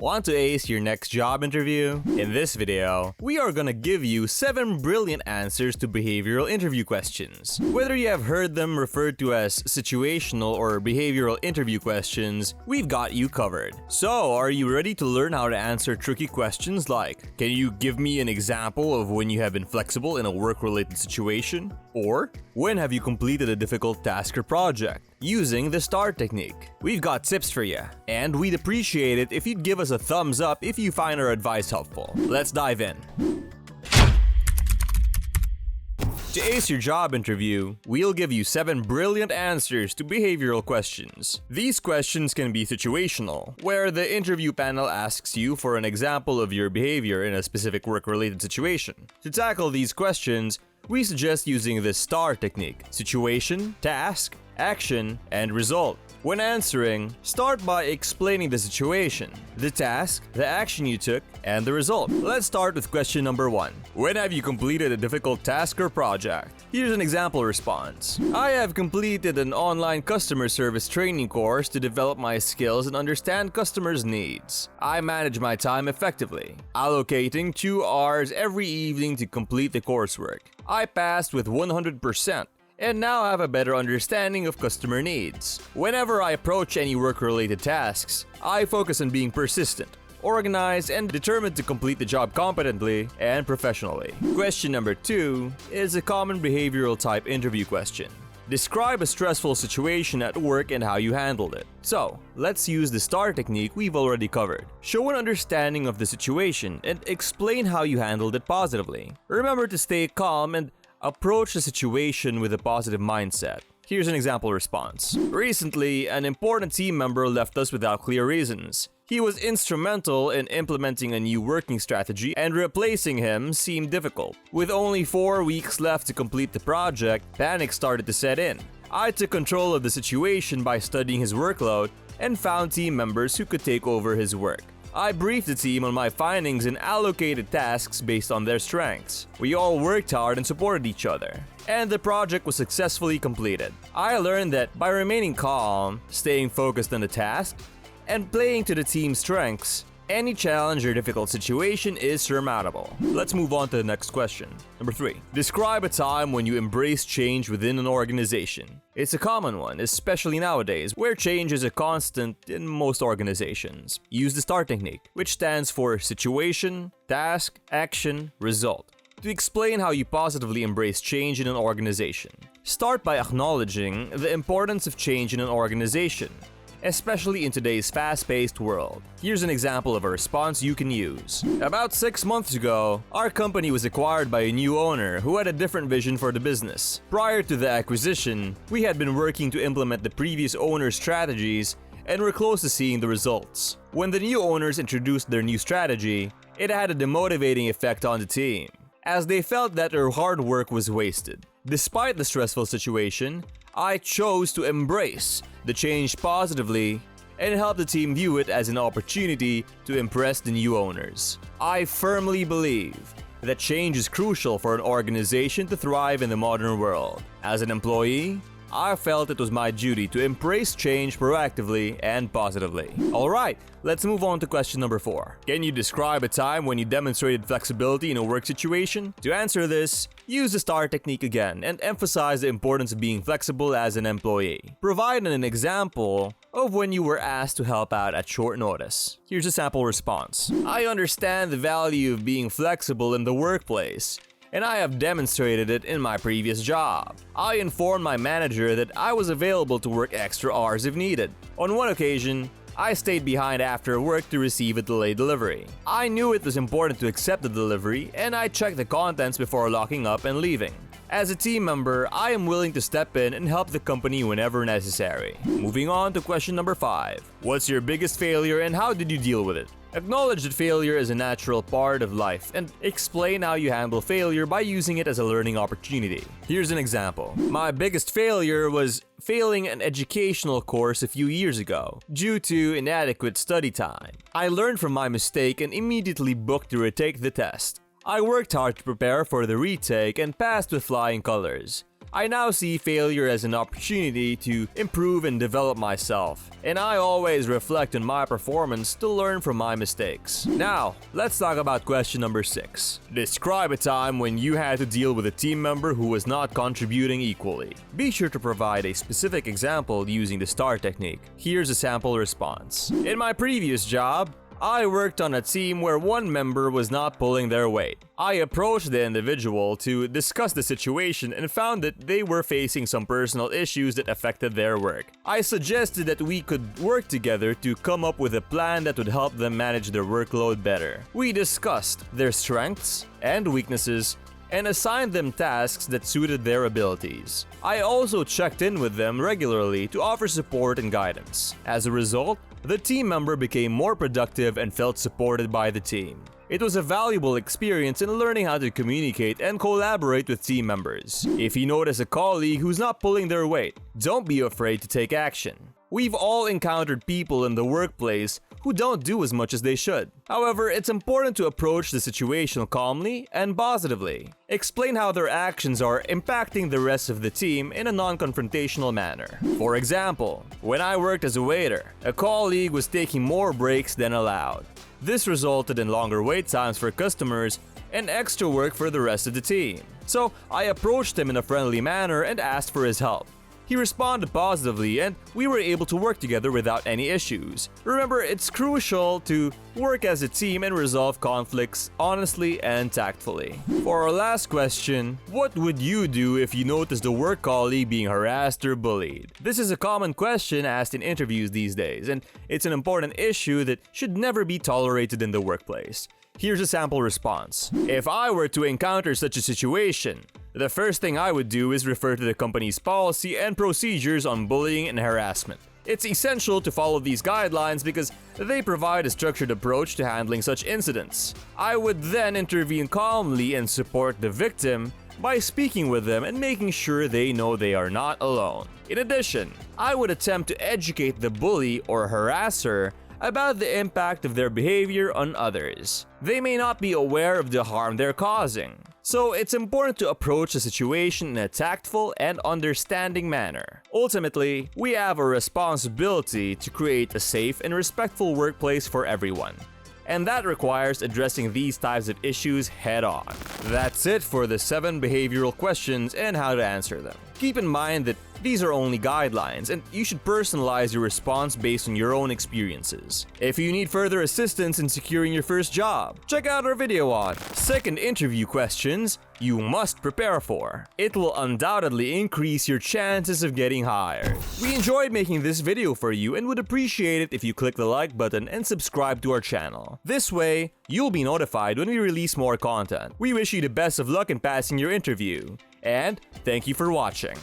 Want to ace your next job interview? In this video, we are gonna give you 7 brilliant answers to behavioral interview questions. Whether you have heard them referred to as situational or behavioral interview questions, we've got you covered. So, are you ready to learn how to answer tricky questions like, can you give me an example of when you have been flexible in a work-related situation? Or, when have you completed a difficult task or project? Using the STAR technique. We've got tips for you, and we'd appreciate it if you'd give us a thumbs up if you find our advice helpful. Let's dive in. To ace your job interview, we'll give you 7 brilliant answers to behavioral questions. These questions can be situational, where the interview panel asks you for an example of your behavior in a specific work-related situation. To tackle these questions, we suggest using the STAR technique: situation, task, action, and result. When answering, start by explaining the situation, the task, the action you took, and the result. Let's start with question number 1. When have you completed a difficult task or project? Here's an example response. I have completed an online customer service training course to develop my skills and understand customers' needs. I manage my time effectively, allocating 2 hours every evening to complete the coursework. I passed with 100%. And now have a better understanding of customer needs. Whenever I approach any work-related tasks, I focus on being persistent, organized, and determined to complete the job competently and professionally. Question number 2 is a common behavioral type interview question. Describe a stressful situation at work and how you handled it. So, let's use the STAR technique we've already covered. Show an understanding of the situation and explain how you handled it positively. Remember to stay calm and approach the situation with a positive mindset. Here's an example response. Recently, an important team member left us without clear reasons. He was instrumental in implementing a new working strategy, and replacing him seemed difficult. With only 4 weeks left to complete the project, panic started to set in. I took control of the situation by studying his workload and found team members who could take over his work. I briefed the team on my findings and allocated tasks based on their strengths. We all worked hard and supported each other, and the project was successfully completed. I learned that by remaining calm, staying focused on the task, and playing to the team's strengths, any challenge or difficult situation is surmountable. Let's move on to the next question. Number 3. Describe a time when you embrace change within an organization. It's a common one, especially nowadays, where change is a constant in most organizations. Use the STAR technique, which stands for situation, task, action, result, to explain how you positively embrace change in an organization. Start by acknowledging the importance of change in an organization, especially in today's fast-paced world. Here's an example of a response you can use. About 6 months ago, our company was acquired by a new owner who had a different vision for the business. Prior to the acquisition, we had been working to implement the previous owner's strategies and were close to seeing the results. When the new owners introduced their new strategy, it had a demotivating effect on the team, as they felt that their hard work was wasted. Despite the stressful situation, I chose to embrace the change positively and help the team view it as an opportunity to impress the new owners. I firmly believe that change is crucial for an organization to thrive in the modern world. As an employee, I felt it was my duty to embrace change proactively and positively. Alright, let's move on to question number 4. Can you describe a time when you demonstrated flexibility in a work situation? To answer this, use the STAR technique again and emphasize the importance of being flexible as an employee. Provide an example of when you were asked to help out at short notice. Here's a sample response. I understand the value of being flexible in the workplace, and I have demonstrated it in my previous job. I informed my manager that I was available to work extra hours if needed. On one occasion, I stayed behind after work to receive a delayed delivery. I knew it was important to accept the delivery, and I checked the contents before locking up and leaving. As a team member, I am willing to step in and help the company whenever necessary. Moving on to question number 5. What's your biggest failure and how did you deal with it? Acknowledge that failure is a natural part of life and explain how you handle failure by using it as a learning opportunity. Here's an example. My biggest failure was failing an educational course a few years ago due to inadequate study time. I learned from my mistake and immediately booked to retake the test. I worked hard to prepare for the retake and passed with flying colors. I now see failure as an opportunity to improve and develop myself, and I always reflect on my performance to learn from my mistakes. Now, let's talk about question number 6. Describe a time when you had to deal with a team member who was not contributing equally. Be sure to provide a specific example using the STAR technique. Here's a sample response. In my previous job, I worked on a team where one member was not pulling their weight. I approached the individual to discuss the situation and found that they were facing some personal issues that affected their work. I suggested that we could work together to come up with a plan that would help them manage their workload better. We discussed their strengths and weaknesses and assigned them tasks that suited their abilities. I also checked in with them regularly to offer support and guidance. As a result, the team member became more productive and felt supported by the team. It was a valuable experience in learning how to communicate and collaborate with team members. If you notice a colleague who's not pulling their weight, don't be afraid to take action. We've all encountered people in the workplace who don't do as much as they should. However, it's important to approach the situation calmly and positively. Explain how their actions are impacting the rest of the team in a non-confrontational manner. For example, when I worked as a waiter, a colleague was taking more breaks than allowed. This resulted in longer wait times for customers and extra work for the rest of the team. So I approached him in a friendly manner and asked for his help. He responded positively and we were able to work together without any issues. Remember, it's crucial to work as a team and resolve conflicts honestly and tactfully. For our last question, what would you do if you noticed a work colleague being harassed or bullied? This is a common question asked in interviews these days, and it's an important issue that should never be tolerated in the workplace. Here's a sample response. If I were to encounter such a situation, the first thing I would do is refer to the company's policy and procedures on bullying and harassment. It's essential to follow these guidelines because they provide a structured approach to handling such incidents. I would then intervene calmly and support the victim by speaking with them and making sure they know they are not alone. In addition, I would attempt to educate the bully or harasser about the impact of their behavior on others. They may not be aware of the harm they're causing. So it's important to approach the situation in a tactful and understanding manner. Ultimately, we have a responsibility to create a safe and respectful workplace for everyone. And that requires addressing these types of issues head on. That's it for the 7 behavioral questions and how to answer them. Keep in mind that these are only guidelines, and you should personalize your response based on your own experiences. If you need further assistance in securing your first job, check out our video on 2nd interview questions you must prepare for. It will undoubtedly increase your chances of getting hired. We enjoyed making this video for you and would appreciate it if you click the like button and subscribe to our channel. This way, you'll be notified when we release more content. We wish you the best of luck in passing your interview, and thank you for watching.